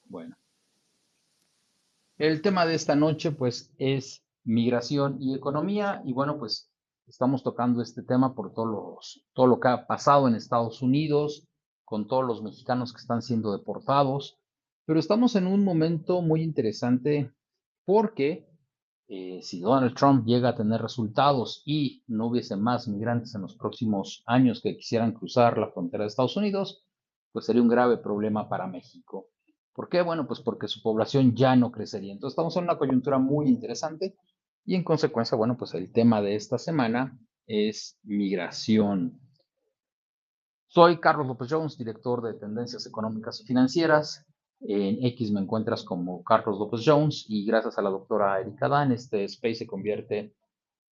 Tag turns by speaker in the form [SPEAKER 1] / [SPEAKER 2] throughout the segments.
[SPEAKER 1] Bueno, el tema de esta noche pues es migración y economía y bueno, pues estamos tocando este tema por todo lo que ha pasado en Estados Unidos, con todos los mexicanos que están siendo deportados, pero estamos en un momento muy interesante porque si Donald Trump llega a tener resultados y no hubiese más migrantes en los próximos años que quisieran cruzar la frontera de Estados Unidos, pues sería un grave problema para México. ¿Por qué? Bueno, pues porque su población ya no crecería. Entonces estamos en una coyuntura muy interesante y en consecuencia, bueno, pues el tema de esta semana es migración. Soy Carlos López Jones, director de Tendencias Económicas y Financieras. En X me encuentras como Carlos López Jones y gracias a la doctora Erika Dan, este space se convierte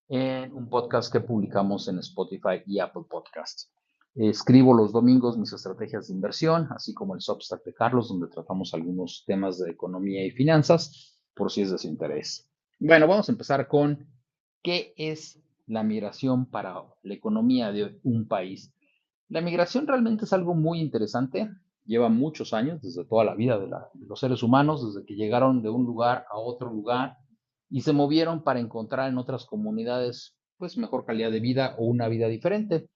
[SPEAKER 1] en un podcast que publicamos en Spotify y Apple Podcasts. Escribo los domingos mis estrategias de inversión, así como el Substack de Carlos, donde tratamos algunos temas de economía y finanzas, por si es de su interés. Bueno, vamos a empezar con qué es la migración para la economía de un país. La migración realmente es algo muy interesante, lleva muchos años, desde toda la vida de los seres humanos, desde que llegaron de un lugar a otro lugar y se movieron para encontrar en otras comunidades pues mejor calidad de vida o una vida diferente.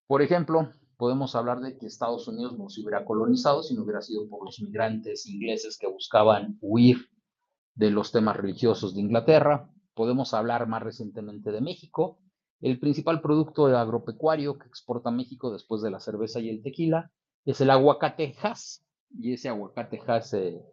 [SPEAKER 1] Por ejemplo, podemos hablar de que Estados Unidos no se hubiera colonizado si no hubiera sido por los migrantes ingleses que buscaban huir de los temas religiosos de Inglaterra. Podemos hablar más recientemente de México. El principal producto agropecuario que exporta México después de la cerveza y el tequila es el aguacate Hass. Y ese aguacate Hass se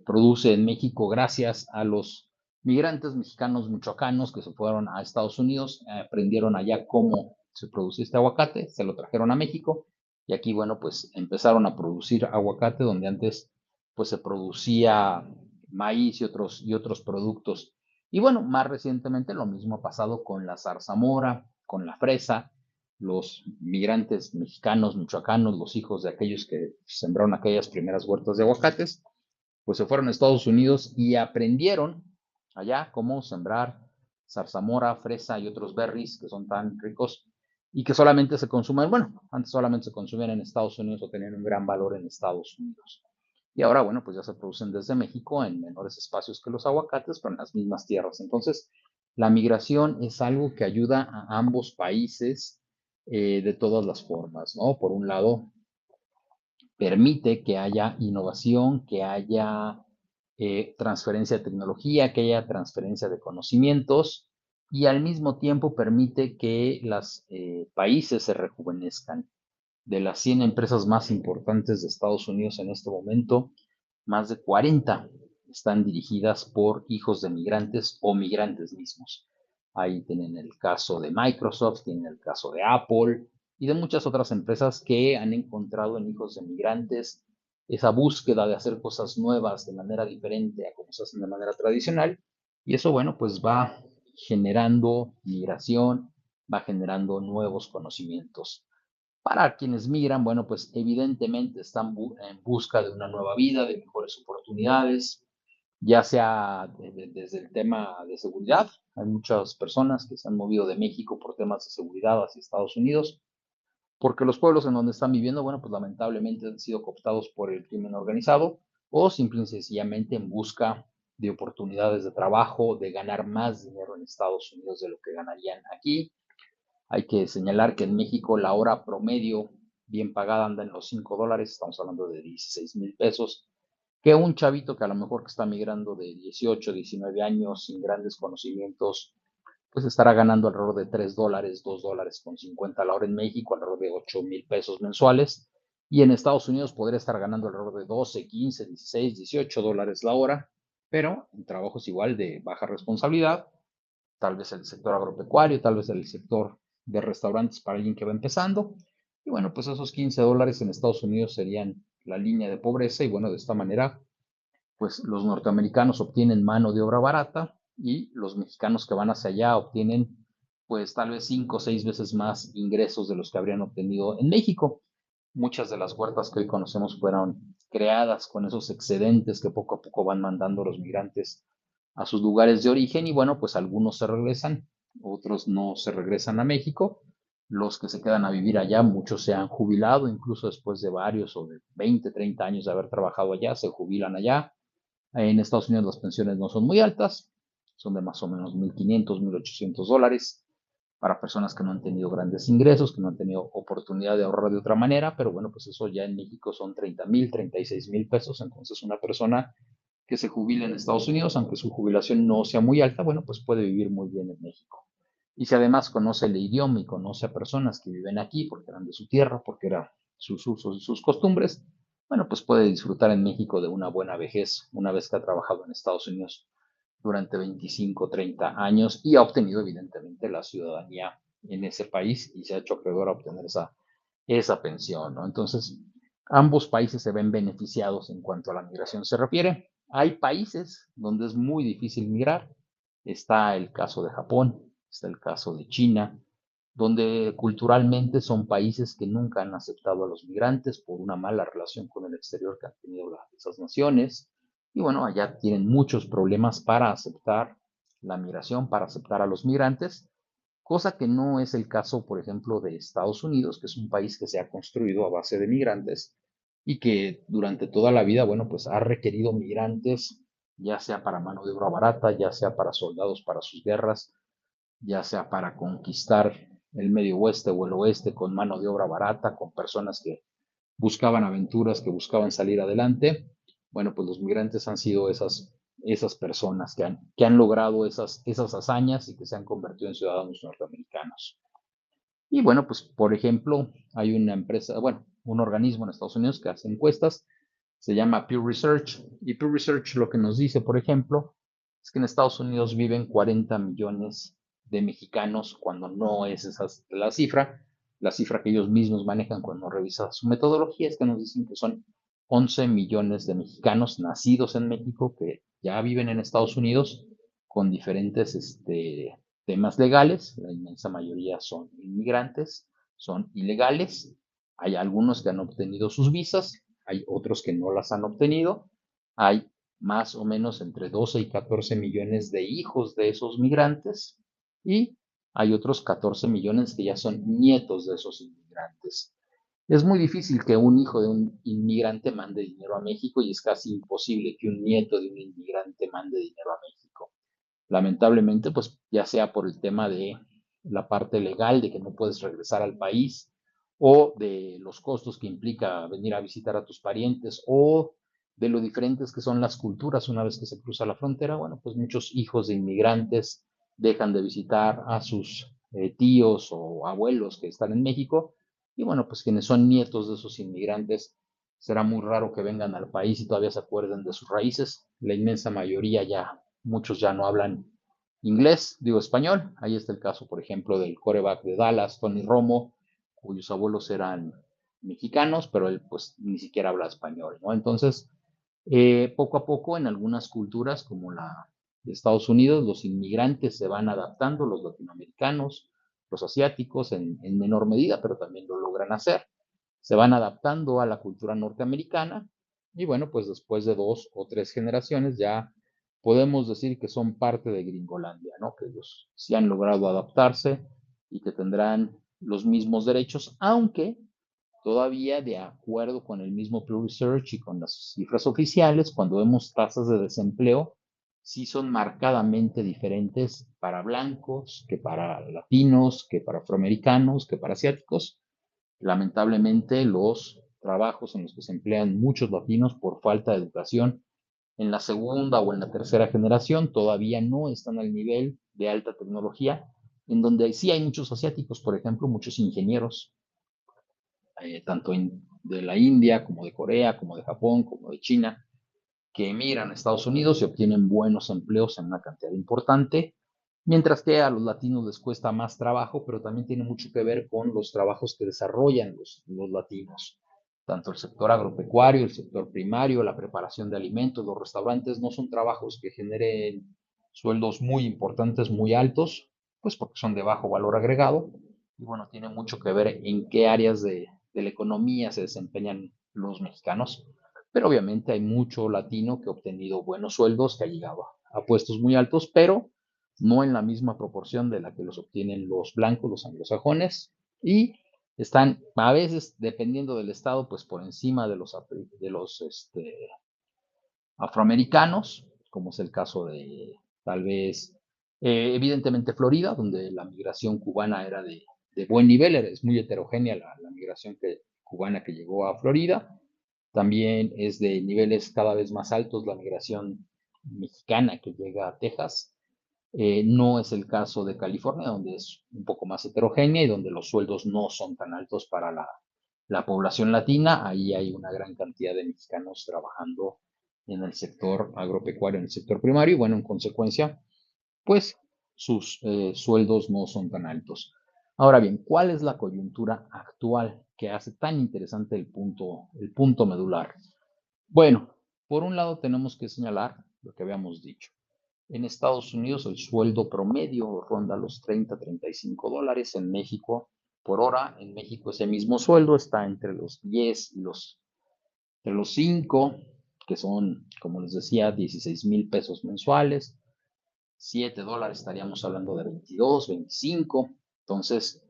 [SPEAKER 1] produce en México gracias a los migrantes mexicanos michoacanos que se fueron a Estados Unidos, aprendieron allá cómo se produce este aguacate, se lo trajeron a México y aquí, bueno, pues empezaron a producir aguacate donde antes pues se producía maíz y otros productos. Y bueno, más recientemente lo mismo ha pasado con la zarzamora, con la fresa, los migrantes mexicanos, michoacanos, los hijos de aquellos que sembraron aquellas primeras huertas de aguacates, pues se fueron a Estados Unidos y aprendieron allá cómo sembrar zarzamora, fresa y otros berries que son tan ricos y que solamente se consumen, bueno, antes solamente se consumían en Estados Unidos o tenían un gran valor en Estados Unidos. Y ahora, bueno, pues ya se producen desde México en menores espacios que los aguacates, pero en las mismas tierras. Entonces, la migración es algo que ayuda a ambos países de todas las formas, ¿no? Por un lado, permite que haya innovación, que haya transferencia de tecnología, que haya transferencia de conocimientos y al mismo tiempo permite que los países se rejuvenezcan. De las 100 empresas más importantes de Estados Unidos en este momento, más de 40 están dirigidas por hijos de migrantes o migrantes mismos. Ahí tienen el caso de Microsoft, tienen el caso de Apple y de muchas otras empresas que han encontrado en hijos de migrantes esa búsqueda de hacer cosas nuevas de manera diferente a como se hacen de manera tradicional. Y eso, bueno, pues va generando migración, va generando nuevos conocimientos. Para quienes migran, bueno, pues evidentemente están en busca de una nueva vida, de mejores oportunidades, ya sea desde el tema de seguridad. Hay muchas personas que se han movido de México por temas de seguridad hacia Estados Unidos, porque los pueblos en donde están viviendo, bueno, pues lamentablemente han sido cooptados por el crimen organizado o simple y sencillamente en busca de oportunidades de trabajo, de ganar más dinero en Estados Unidos de lo que ganarían aquí. Hay que señalar que en México la hora promedio bien pagada anda en los $5, estamos hablando de 16,000 pesos, que un chavito que a lo mejor que está migrando de 18, 19 años sin grandes conocimientos, pues estará ganando alrededor de $3, $2.50 la hora en México, alrededor de 8,000 pesos mensuales, y en Estados Unidos podría estar ganando alrededor de 12, 15, 16, $18 la hora, pero en trabajos igual de baja responsabilidad, tal vez el sector agropecuario, tal vez el sector de restaurantes para alguien que va empezando. Y bueno, pues esos $15 en Estados Unidos serían la línea de pobreza y bueno, de esta manera, pues los norteamericanos obtienen mano de obra barata y los mexicanos que van hacia allá obtienen pues tal vez 5 o 6 veces más ingresos de los que habrían obtenido en México. Muchas de las huertas que hoy conocemos fueron creadas con esos excedentes que poco a poco van mandando los migrantes a sus lugares de origen y bueno, pues algunos se regresan, otros no se regresan a México, Los que se quedan a vivir allá, muchos se han jubilado, incluso después de varios o de 20, 30 años de haber trabajado allá, se jubilan allá. En Estados Unidos las pensiones no son muy altas, son de más o menos 1.500, $1.800 para personas que no han tenido grandes ingresos, que no han tenido oportunidad de ahorrar de otra manera, pero bueno, pues eso ya en México son 30,000, 36,000 pesos. Entonces una persona que se jubile en Estados Unidos, aunque su jubilación no sea muy alta, bueno, pues puede vivir muy bien en México. Y si además conoce el idioma y conoce a personas que viven aquí porque eran de su tierra, porque eran sus usos y sus costumbres, bueno, pues puede disfrutar en México de una buena vejez una vez que ha trabajado en Estados Unidos durante 25, 30 años y ha obtenido evidentemente la ciudadanía en ese país y se ha hecho acreedor a obtener esa pensión, ¿no? Entonces, ambos países se ven beneficiados en cuanto a la migración se refiere. Hay países donde es muy difícil migrar. Está el caso de Japón, está el caso de China, donde culturalmente son países que nunca han aceptado a los migrantes por una mala relación con el exterior que han tenido esas naciones. Y bueno, allá tienen muchos problemas para aceptar la migración, para aceptar a los migrantes, cosa que no es el caso, por ejemplo, de Estados Unidos, que es un país que se ha construido a base de migrantes y que durante toda la vida, bueno, pues ha requerido migrantes, ya sea para mano de obra barata, ya sea para soldados para sus guerras, ya sea para conquistar el medio oeste o el oeste con mano de obra barata, con personas que buscaban aventuras, que buscaban salir adelante. Bueno, pues los migrantes han sido esas personas que han logrado esas hazañas y que se han convertido en ciudadanos norteamericanos. Y bueno, pues por ejemplo, hay una empresa, bueno, un organismo en Estados Unidos que hace encuestas, se llama Pew Research, y Pew Research lo que nos dice, por ejemplo, es que en Estados Unidos viven 40 millones de mexicanos, cuando no es esa la cifra que ellos mismos manejan cuando revisan su metodología es que nos dicen que son 11 millones de mexicanos nacidos en México que ya viven en Estados Unidos con diferentes temas legales. La inmensa mayoría son inmigrantes, son ilegales. Hay algunos que han obtenido sus visas, hay otros que no las han obtenido. Hay más o menos entre 12 y 14 millones de hijos de esos migrantes y hay otros 14 millones que ya son nietos de esos inmigrantes. Es muy difícil que un hijo de un inmigrante mande dinero a México y es casi imposible que un nieto de un inmigrante mande dinero a México. Lamentablemente, pues ya sea por el tema de la parte legal, de que no puedes regresar al país, o de los costos que implica venir a visitar a tus parientes, o de lo diferentes que son las culturas una vez que se cruza la frontera, bueno, pues muchos hijos de inmigrantes dejan de visitar a sus tíos o abuelos que están en México, y bueno, pues quienes son nietos de esos inmigrantes, será muy raro que vengan al país y todavía se acuerden de sus raíces. La inmensa mayoría ya muchos ya no hablan inglés, digo español. Ahí está el caso, por ejemplo, del quarterback de Dallas, Tony Romo, cuyos abuelos eran mexicanos, pero él pues ni siquiera habla español, ¿no? Entonces, poco a poco en algunas culturas como la de Estados Unidos, los inmigrantes se van adaptando, los latinoamericanos, los asiáticos en menor medida, pero también lo logran hacer. Se van adaptando a la cultura norteamericana y bueno, pues después de 2 o 3 generaciones ya podemos decir que son parte de Gringolandia, ¿no? Que ellos sí han logrado adaptarse y que tendrán los mismos derechos, aunque todavía de acuerdo con el mismo Pew Research y con las cifras oficiales, cuando vemos tasas de desempleo, sí son marcadamente diferentes para blancos, que para latinos, que para afroamericanos, que para asiáticos. Lamentablemente, los trabajos en los que se emplean muchos latinos por falta de educación en la segunda o en la tercera generación todavía no están al nivel de alta tecnología, en donde sí hay muchos asiáticos, por ejemplo, muchos ingenieros, tanto de la India como de Corea, como de Japón, como de China, que emigran a Estados Unidos y obtienen buenos empleos en una cantidad importante, mientras que a los latinos les cuesta más trabajo, pero también tiene mucho que ver con los trabajos que desarrollan los latinos. Tanto el sector agropecuario, el sector primario, la preparación de alimentos, los restaurantes, no son trabajos que generen sueldos muy importantes, muy altos, pues porque son de bajo valor agregado. Y bueno, tiene mucho que ver en qué áreas de la economía se desempeñan los mexicanos, pero obviamente hay mucho latino que ha obtenido buenos sueldos, que ha llegado a puestos muy altos, pero no en la misma proporción de la que los obtienen los blancos, los anglosajones, y los europeos. y están a veces, dependiendo del estado, pues por encima de los afroamericanos, como es el caso de tal vez, evidentemente Florida, donde la migración cubana era de buen nivel, es muy heterogénea la migración cubana que llegó a Florida. También es de niveles cada vez más altos la migración mexicana que llega a Texas. No es el caso de California, donde es un poco más heterogénea y donde los sueldos no son tan altos para la población latina. Ahí hay una gran cantidad de mexicanos trabajando en el sector agropecuario, en el sector primario, y bueno, en consecuencia, pues sus sueldos no son tan altos. Ahora bien, ¿cuál es la coyuntura actual que hace tan interesante el punto medular? Bueno, por un lado tenemos que señalar lo que habíamos dicho. En Estados Unidos el sueldo promedio ronda los 30 a 35 dólares. En México, por hora, en México ese mismo sueldo está entre los 10 y entre los 5, que son, como les decía, 16,000 pesos mensuales. 7 dólares estaríamos hablando de 22, 25. Entonces,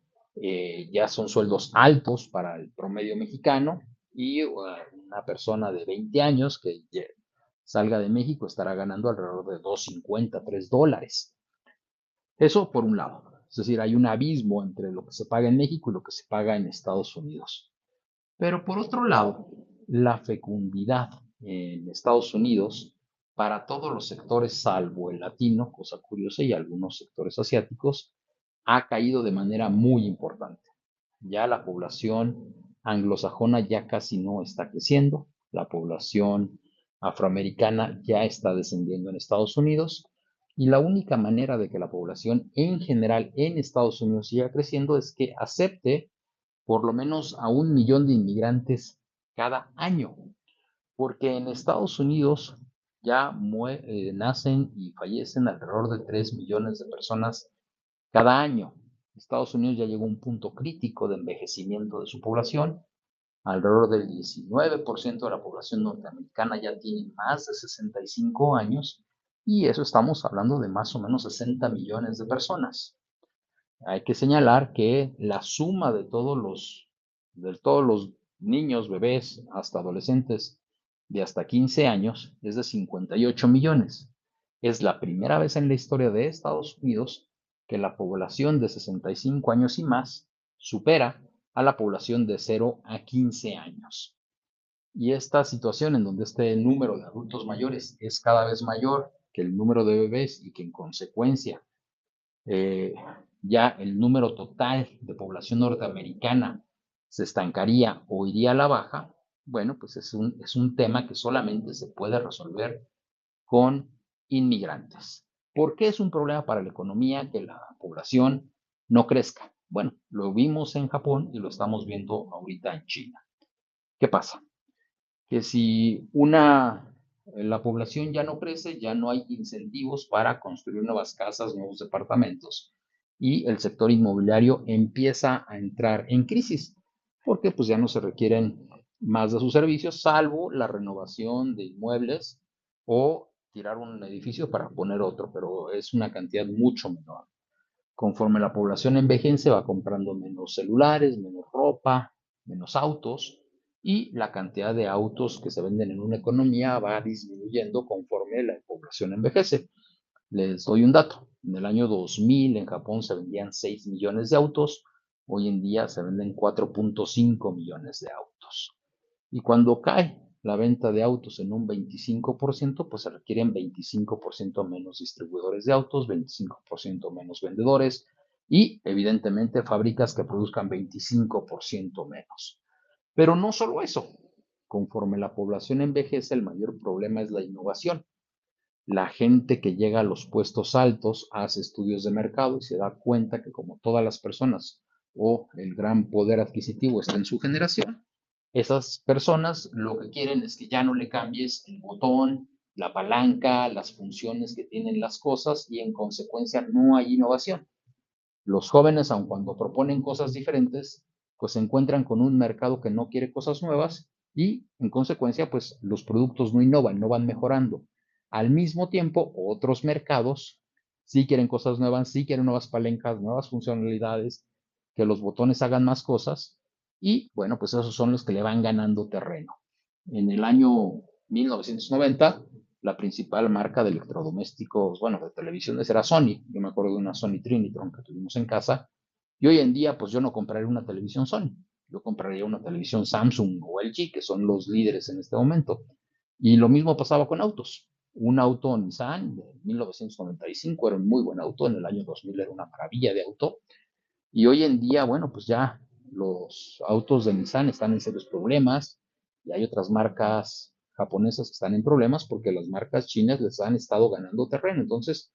[SPEAKER 1] ya son sueldos altos para el promedio mexicano y una persona de 20 años que salga de México estará ganando alrededor de 2.50, 3 dólares. Eso por un lado. Es decir, hay un abismo entre lo que se paga en México y lo que se paga en Estados Unidos. Pero por otro lado, la fecundidad en Estados Unidos para todos los sectores, salvo el latino, cosa curiosa, y algunos sectores asiáticos, ha caído de manera muy importante. Ya la población anglosajona ya casi no está creciendo, la población afroamericana ya está descendiendo en Estados Unidos y la única manera de que la población en general en Estados Unidos siga creciendo es que acepte por lo menos a 1 millón de inmigrantes cada año, porque en Estados Unidos ya nacen y fallecen alrededor de 3 millones de personas cada año. Estados Unidos ya llegó a un punto crítico de envejecimiento de su población. Alrededor del 19% de la población norteamericana ya tiene más de 65 años y eso estamos hablando de más o menos 60 millones de personas. Hay que señalar que la suma de todos los niños, bebés, hasta adolescentes de hasta 15 años es de 58 millones. Es la primera vez en la historia de Estados Unidos que la población de 65 años y más supera a la población de 0 a 15 años. Y esta situación en donde este número de adultos mayores es cada vez mayor que el número de bebés y que en consecuencia eh, ya el número total de población norteamericana se estancaría o iría a la baja, bueno, pues es un tema que solamente se puede resolver con inmigrantes. ¿Por qué es un problema para la economía que la población no crezca? Bueno, lo vimos en Japón y lo estamos viendo ahorita en China. ¿Qué pasa? Que si la población ya no crece, ya no hay incentivos para construir nuevas casas, nuevos departamentos, y el sector inmobiliario empieza a entrar en crisis, porque pues ya no se requieren más de sus servicios, salvo la renovación de inmuebles o tirar un edificio para poner otro, pero es una cantidad mucho menor. Conforme la población envejece, va comprando menos celulares, menos ropa, menos autos, y la cantidad de autos que se venden en una economía va disminuyendo conforme la población envejece. Les doy un dato. En el año 2000 en Japón se vendían 6 millones de autos, hoy en día se venden 4.5 millones de autos. Y cuando cae la venta de autos en un 25%, pues se requieren 25% menos distribuidores de autos, 25% menos vendedores y evidentemente fábricas que produzcan 25% menos. Pero no solo eso, conforme la población envejece, el mayor problema es la innovación. La gente que llega a los puestos altos hace estudios de mercado y se da cuenta que como todas las personas o el gran poder adquisitivo está en su generación, esas personas lo que quieren es que ya no le cambies el botón, la palanca, las funciones que tienen las cosas y en consecuencia no hay innovación. Los jóvenes, aun cuando proponen cosas diferentes, pues se encuentran con un mercado que no quiere cosas nuevas y en consecuencia, pues los productos no innovan, no van mejorando. Al mismo tiempo, otros mercados sí quieren cosas nuevas, sí quieren nuevas palancas, nuevas funcionalidades que los botones hagan más cosas y bueno, pues esos son los que le van ganando terreno. En el año 1990, la principal marca de electrodomésticos, bueno, de televisiones era Sony. Yo me acuerdo de una Sony Trinitron que tuvimos en casa. Y hoy en día, pues yo no compraría una televisión Sony. Yo compraría una televisión Samsung o LG, que son los líderes en este momento. Y lo mismo pasaba con autos. Un auto Nissan de 1995 era un muy buen auto. En el año 2000 era una maravilla de auto. Y hoy en día, bueno, pues ya los autos de Nissan están en serios problemas y hay otras marcas japonesas que están en problemas porque las marcas chinas les han estado ganando terreno. Entonces,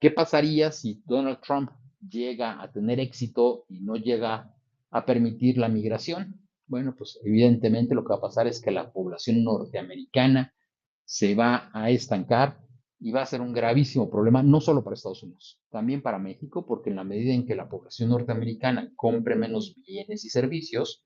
[SPEAKER 1] ¿qué pasaría si Donald Trump llega a tener éxito y no llega a permitir la migración? Bueno, pues evidentemente lo que va a pasar es que la población norteamericana se va a estancar y va a ser un gravísimo problema, no solo para Estados Unidos, también para México, porque en la medida en que la población norteamericana compre menos bienes y servicios,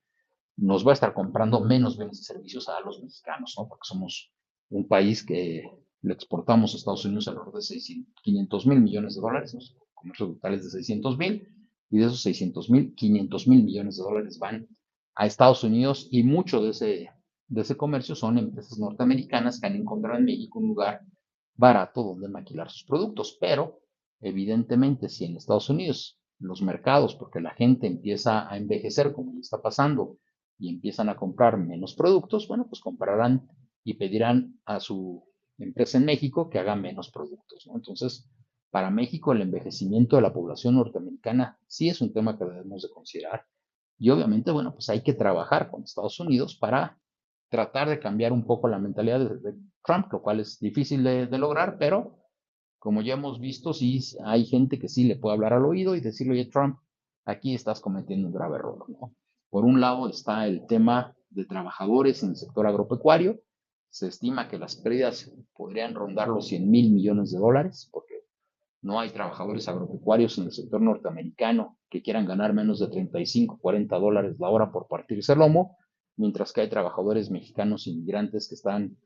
[SPEAKER 1] nos va a estar comprando menos bienes y servicios a los mexicanos, ¿no? Porque somos un país que le exportamos a Estados Unidos alrededor de 500 mil millones de dólares, ¿no? Comercio total es de 600 mil, y de esos 600 mil, 500 mil millones de dólares van a Estados Unidos y mucho de ese comercio son empresas norteamericanas que han encontrado en México un lugar barato donde maquilar sus productos, pero evidentemente si en Estados Unidos los mercados, porque la gente empieza a envejecer como ya está pasando, y empiezan a comprar menos productos, bueno, pues comprarán y pedirán a su empresa en México que haga menos productos, ¿no? Entonces, para México el envejecimiento de la población norteamericana sí es un tema que debemos de considerar y obviamente, bueno, pues hay que trabajar con Estados Unidos para tratar de cambiar un poco la mentalidad de Trump, lo cual es difícil de lograr, pero como ya hemos visto, sí hay gente que sí le puede hablar al oído y decirle, oye, Trump, aquí estás cometiendo un grave error, ¿no? Por un lado está el tema de trabajadores en el sector agropecuario. Se estima que las pérdidas podrían rondar los 100 mil millones de dólares, porque no hay trabajadores agropecuarios en el sector norteamericano que quieran ganar menos de 35, 40 dólares la hora por partirse el lomo, mientras que hay trabajadores mexicanos inmigrantes que están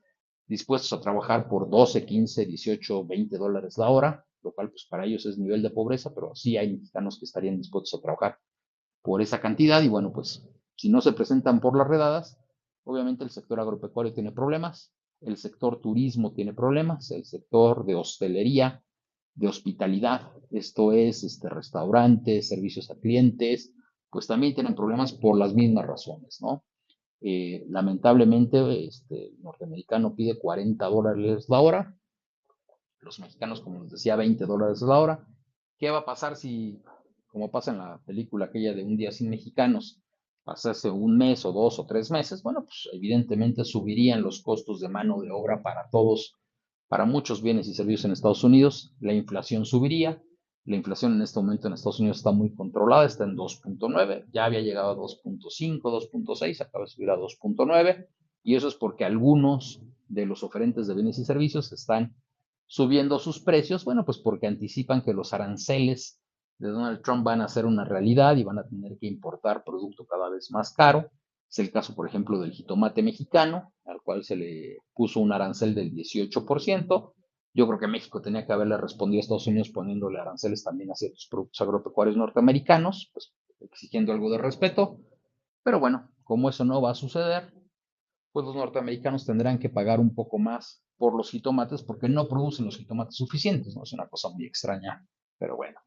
[SPEAKER 1] dispuestos a trabajar por 12, 15, 18, 20 dólares la hora, lo cual pues para ellos es nivel de pobreza, pero sí hay mexicanos que estarían dispuestos a trabajar por esa cantidad y bueno, pues si no se presentan por las redadas, obviamente el sector agropecuario tiene problemas, el sector turismo tiene problemas, el sector de hostelería, de hospitalidad, esto es restaurantes, servicios a clientes, pues también tienen problemas por las mismas razones, ¿no? Lamentablemente, el norteamericano pide 40 dólares la hora, los mexicanos, como les decía, 20 dólares la hora. ¿Qué va a pasar si, como pasa en la película aquella de Un día sin mexicanos, pasase un mes o 2 o 3 meses? Bueno, pues evidentemente subirían los costos de mano de obra para todos, para muchos bienes y servicios en Estados Unidos, la inflación subiría. La inflación en este momento en Estados Unidos está muy controlada, está en 2.9, ya había llegado a 2.5, 2.6, acaba de subir a 2.9, y eso es porque algunos de los oferentes de bienes y servicios están subiendo sus precios, bueno, pues porque anticipan que los aranceles de Donald Trump van a ser una realidad y van a tener que importar producto cada vez más caro. Es el caso, por ejemplo, del jitomate mexicano, al cual se le puso un arancel del 18%. Yo creo que México tenía que haberle respondido a Estados Unidos poniéndole aranceles también a ciertos productos agropecuarios norteamericanos, pues exigiendo algo de respeto. Pero bueno, como eso no va a suceder, pues los norteamericanos tendrán que pagar un poco más por los jitomates porque no producen los jitomates suficientes, ¿no? Es una cosa muy extraña, pero bueno.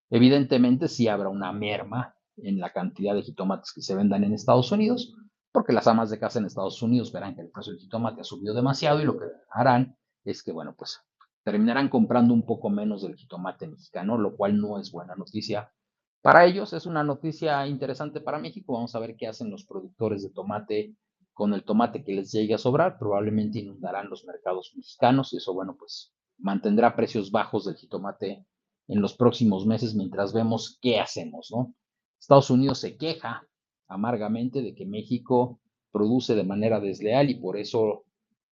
[SPEAKER 1] Evidentemente sí habrá una merma en la cantidad de jitomates que se vendan en Estados Unidos, porque las amas de casa en Estados Unidos verán que el precio del jitomate ha subido demasiado y lo que harán es que, bueno, pues terminarán comprando un poco menos del jitomate mexicano, lo cual no es buena noticia para ellos. Es una noticia interesante para México. Vamos a ver qué hacen los productores de tomate con el tomate que les llegue a sobrar. Probablemente inundarán los mercados mexicanos y eso, bueno, pues mantendrá precios bajos del jitomate en los próximos meses mientras vemos qué hacemos, ¿no? Estados Unidos se queja amargamente de que México produce de manera desleal y por eso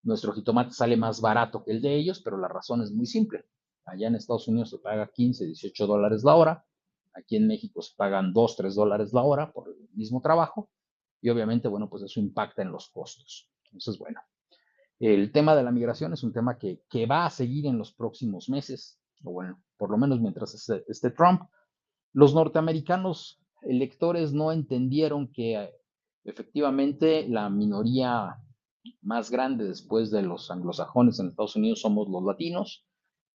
[SPEAKER 1] nuestro jitomate sale más barato que el de ellos, pero la razón es muy simple. Allá en Estados Unidos se paga 15, 18 dólares la hora, aquí en México se pagan 2, 3 dólares la hora por el mismo trabajo y obviamente, bueno, pues eso impacta en los costos. Entonces, bueno, el tema de la migración es un tema que va a seguir en los próximos meses, o bueno, por lo menos mientras esté Trump. Los norteamericanos electores no entendieron que efectivamente la minoría más grande después de los anglosajones en Estados Unidos somos los latinos,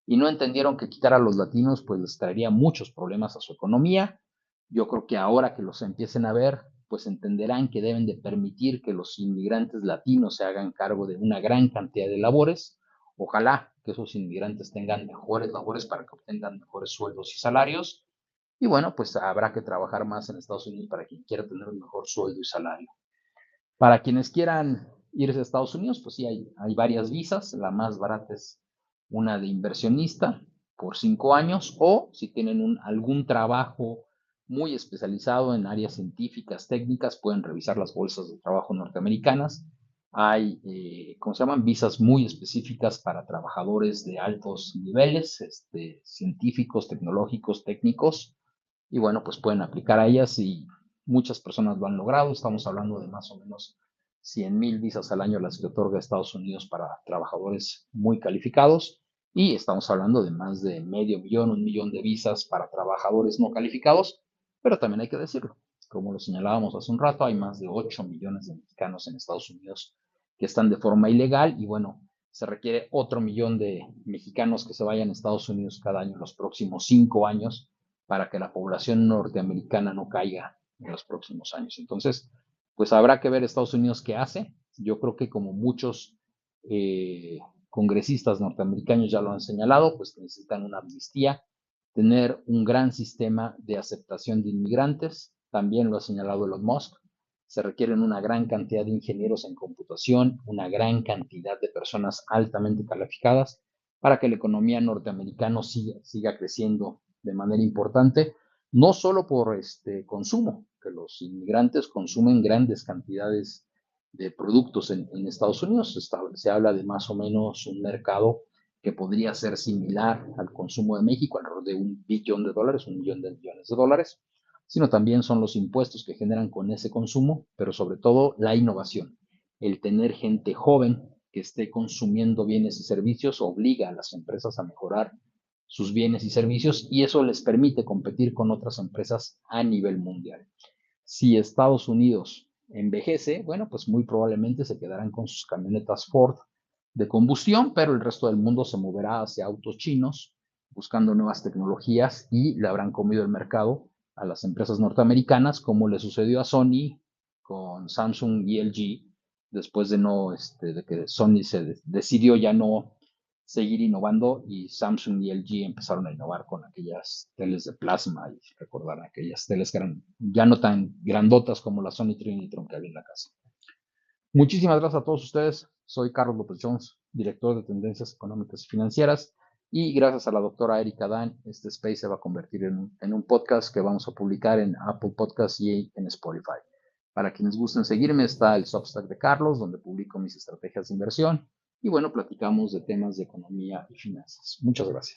[SPEAKER 1] y no entendieron que quitar a los latinos pues les traería muchos problemas a su economía. Yo creo que ahora que los empiecen a ver, pues entenderán que deben de permitir que los inmigrantes latinos se hagan cargo de una gran cantidad de labores. Ojalá que esos inmigrantes tengan mejores labores para que obtengan mejores sueldos y salarios. Y bueno, pues habrá que trabajar más en Estados Unidos para quien quiera tener un mejor sueldo y salario. Para quienes quieran irse a Estados Unidos, pues sí, hay varias visas. La más barata es una de inversionista por 5 años, o si tienen algún trabajo muy especializado en áreas científicas, técnicas, pueden revisar las bolsas de trabajo norteamericanas. Hay, ¿cómo se llaman? Visas muy específicas para trabajadores de altos niveles, científicos, tecnológicos, técnicos, y bueno, pues pueden aplicar a ellas y muchas personas lo han logrado. Estamos hablando de más o menos 100,000 visas al año las que otorga Estados Unidos para trabajadores muy calificados, y estamos hablando de más de medio millón, 1 millón de visas para trabajadores no calificados, pero también hay que decirlo, como lo señalábamos hace un rato, hay más de 8 millones de mexicanos en Estados Unidos que están de forma ilegal, y bueno, se requiere otro millón de mexicanos que se vayan a Estados Unidos cada año en los próximos 5 años para que la población norteamericana no caiga en los próximos años. Entonces, pues habrá que ver Estados Unidos qué hace. Yo creo que como muchos congresistas norteamericanos ya lo han señalado, pues necesitan una amnistía, tener un gran sistema de aceptación de inmigrantes. También lo ha señalado Elon Musk. Se requieren una gran cantidad de ingenieros en computación, una gran cantidad de personas altamente calificadas para que la economía norteamericana siga creciendo de manera importante, no solo por consumo, que los inmigrantes consumen grandes cantidades de productos en Estados Unidos. Se habla de más o menos un mercado que podría ser similar al consumo de México, alrededor de $1 billón, 1 millón de millones de dólares, sino también son los impuestos que generan con ese consumo, pero sobre todo la innovación. El tener gente joven que esté consumiendo bienes y servicios obliga a las empresas a mejorar sus bienes y servicios, y eso les permite competir con otras empresas a nivel mundial. Si Estados Unidos envejece, bueno, pues muy probablemente se quedarán con sus camionetas Ford de combustión, pero el resto del mundo se moverá hacia autos chinos, buscando nuevas tecnologías, y le habrán comido el mercado a las empresas norteamericanas, como le sucedió a Sony con Samsung y LG, después de que Sony se decidió ya no seguir innovando, y Samsung y LG empezaron a innovar con aquellas teles de plasma, y recordar aquellas teles que eran ya no tan grandotas como la Sony Trinitron que había en la casa. Muchísimas gracias a todos ustedes. Soy Carlos López Jones, director de Tendencias Económicas y Financieras, y gracias a la doctora Erika Dan, este space se va a convertir en un podcast que vamos a publicar en Apple Podcasts y en Spotify. Para quienes gusten seguirme, está el Substack de Carlos, donde publico mis estrategias de inversión, y bueno, platicamos de temas de economía y finanzas. Muchas gracias.